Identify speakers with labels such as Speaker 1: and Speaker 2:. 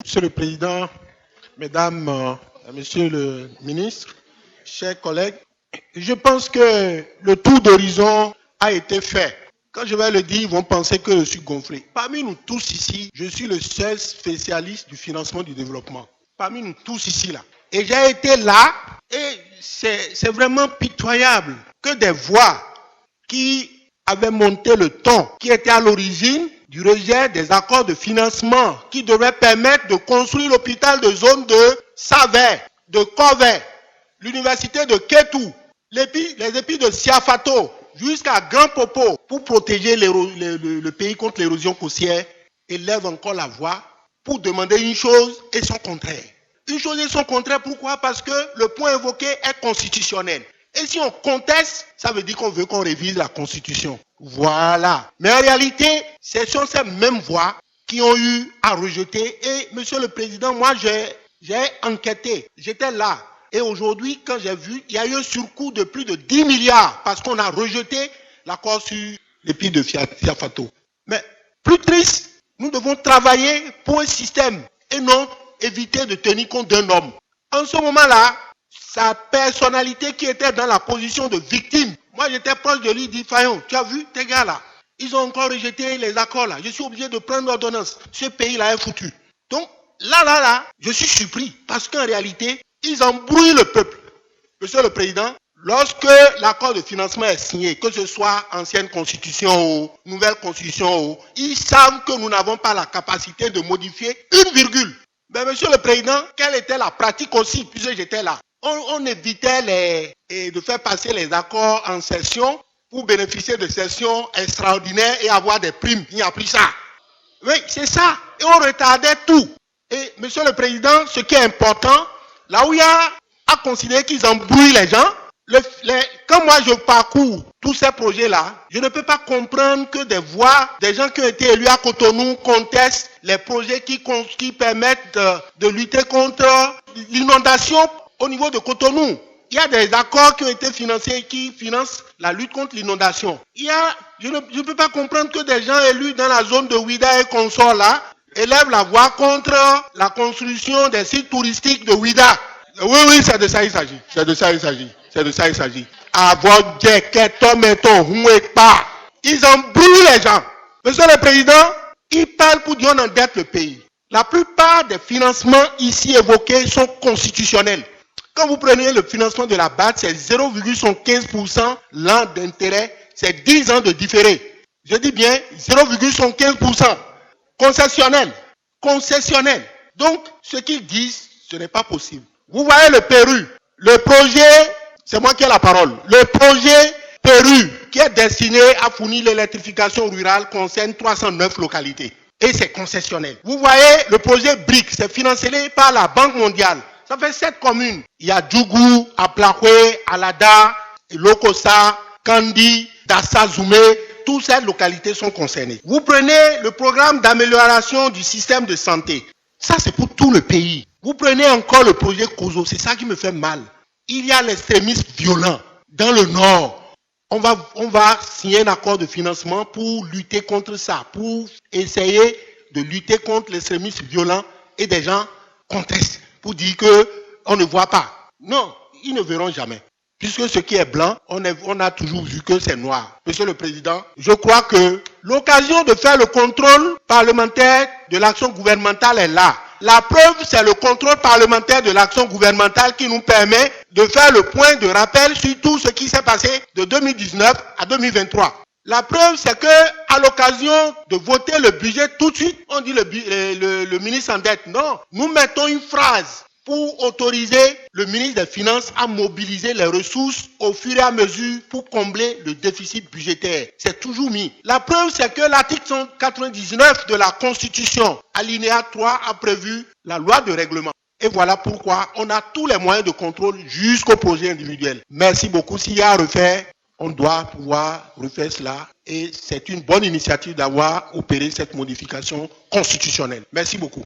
Speaker 1: Monsieur le Président, Mesdames, Monsieur le Ministre, chers collègues, je pense que le tour d'horizon a été fait. Quand je vais le dire, ils vont penser que je suis gonflé. Parmi nous tous ici, je suis le seul spécialiste du financement du développement. Parmi nous tous ici là. Et j'ai été là et c'est vraiment pitoyable que des voix qui avaient monté le ton, qui étaient à l'origine du rejet des accords de financement qui devraient permettre de construire l'hôpital de zone de Savè, de Corvey, l'université de Kétou, les épis de Siafato, jusqu'à Grand Popo, pour protéger le pays contre l'érosion côtière, élèvent encore la voix pour demander une chose et son contraire. Une chose et son contraire, pourquoi? Parce que le point évoqué est constitutionnel. Et si on conteste, ça veut dire qu'on veut qu'on révise la Constitution. Voilà. Mais en réalité, ce sont ces mêmes voix qui ont eu à rejeter. Et Monsieur le Président, moi j'ai enquêté. J'étais là. Et aujourd'hui, quand j'ai vu, il y a eu un surcoût de plus de 10 milliards parce qu'on a rejeté l'accord sur les pieds de Siafato. Mais plus triste, nous devons travailler pour un système et non éviter de tenir compte d'un homme. En ce moment-là, sa personnalité qui était dans la position de victime. Moi, j'étais proche de lui, dit Fayon, tu as vu tes gars là, ils ont encore rejeté les accords là. Je suis obligé de prendre l'ordonnance. Ce pays-là est foutu. Donc, là, je suis surpris parce qu'en réalité, ils embrouillent le peuple. Monsieur le Président, lorsque l'accord de financement est signé, que ce soit ancienne constitution ou nouvelle constitution, ils savent que nous n'avons pas la capacité de modifier une virgule. Mais Monsieur le Président, quelle était la pratique aussi, puisque j'étais là? On évitait de faire passer les accords en session pour bénéficier de sessions extraordinaires et avoir des primes. Il n'y a plus ça. Oui, c'est ça. Et on retardait tout. Et Monsieur le Président, ce qui est important, là où il y a considéré qu'ils embrouillent les gens, quand moi je parcours tous ces projets-là, je ne peux pas comprendre que des gens qui ont été élus à Cotonou contestent les projets qui permettent de lutter contre l'inondation au niveau de Cotonou. Il y a des accords qui ont été financés qui financent la lutte contre l'inondation. Je ne peux pas comprendre que des gens élus dans la zone de Ouida et consorts là élèvent la voix contre la construction des sites touristiques de Ouida. Oui, c'est de ça il s'agit. C'est de ça il s'agit. Ils embrouillent les gens. Monsieur le Président, ils parlent pour dire on endette le pays. La plupart des financements ici évoqués sont constitutionnels. Quand vous prenez le financement de la BAD, c'est 0,15% l'an d'intérêt, c'est 10 ans de différé. Je dis bien 0,15%. Concessionnel. Donc, ce qu'ils disent, ce n'est pas possible. Vous voyez le Pérou, le projet, c'est moi qui ai la parole, le projet Pérou qui est destiné à fournir l'électrification rurale concerne 309 localités. Et c'est concessionnel. Vous voyez le projet BRIC, c'est financé par la Banque mondiale. Ça fait 7 communes. Il y a Djougou, Aplakwe, Alada, Lokosa, Kandi, Dassa, Zoumé. Toutes ces localités sont concernées. Vous prenez le programme d'amélioration du système de santé. Ça, c'est pour tout le pays. Vous prenez encore le projet COSO. C'est ça qui me fait mal. Il y a l'extrémisme violent dans le Nord. On va signer un accord de financement pour lutter contre ça, pour essayer de lutter contre l'extrémisme violent et des gens contestent. Pour dire qu'on ne voit pas. Non, ils ne verront jamais. Puisque ce qui est blanc, on a toujours vu que c'est noir. Monsieur le Président, je crois que l'occasion de faire le contrôle parlementaire de l'action gouvernementale est là. La preuve, c'est le contrôle parlementaire de l'action gouvernementale qui nous permet de faire le point de rappel sur tout ce qui s'est passé de 2019 à 2023. La preuve, c'est que à l'occasion de voter le budget tout de suite, on dit le ministre s'endette. Non, nous mettons une phrase pour autoriser le ministre des Finances à mobiliser les ressources au fur et à mesure pour combler le déficit budgétaire. C'est toujours mis. La preuve, c'est que l'article 199 de la Constitution, alinéa 3, a prévu la loi de règlement. Et voilà pourquoi on a tous les moyens de contrôle jusqu'au projet individuel. Merci beaucoup. S'il y a à refaire, on doit pouvoir refaire cela et c'est une bonne initiative d'avoir opéré cette modification constitutionnelle. Merci beaucoup.